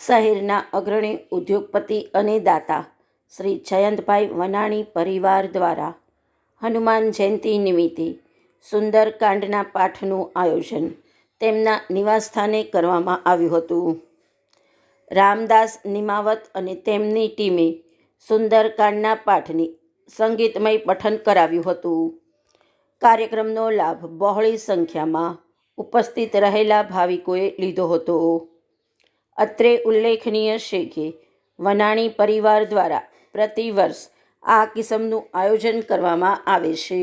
શહેરના અગ્રણી ઉદ્યોગપતિ અને દાતા શ્રી જયંતભાઈ વનાણી પરિવાર દ્વારા હનુમાન જયંતિ નિમિત્તે સુંદરકાંડના પાઠનું આયોજન તેમના નિવાસસ્થાને કરવામાં આવ્યું હતું. રામદાસ નિમાવત અને તેમની ટીમે સુંદરકાંડના પાઠની સંગીતમય પઠન કરાવ્યું હતું. કાર્યક્રમનો લાભ બહોળી સંખ્યામાં ઉપસ્થિત રહેલા ભાવિકોએ લીધો હતો. અત્રે ઉલ્લેખનીય છે કે વનાણી પરિવાર દ્વારા પ્રતિવર્ષ આ કિસમનું આયોજન કરવામાં આવે છે.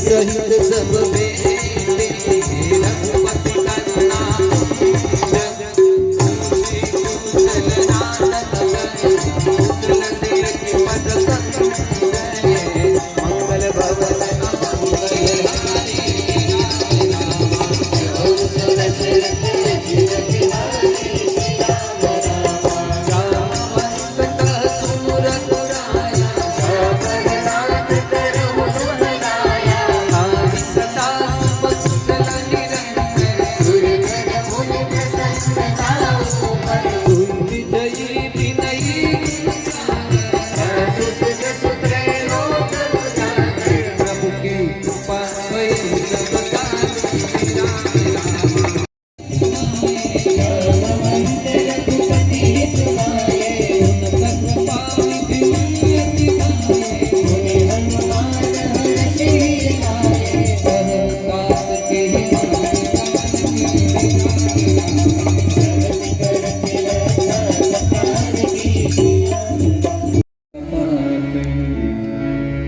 सहित सब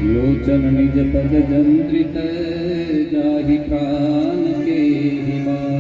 लोचन निज पद जंत्रित जाहि प्राण के हिमा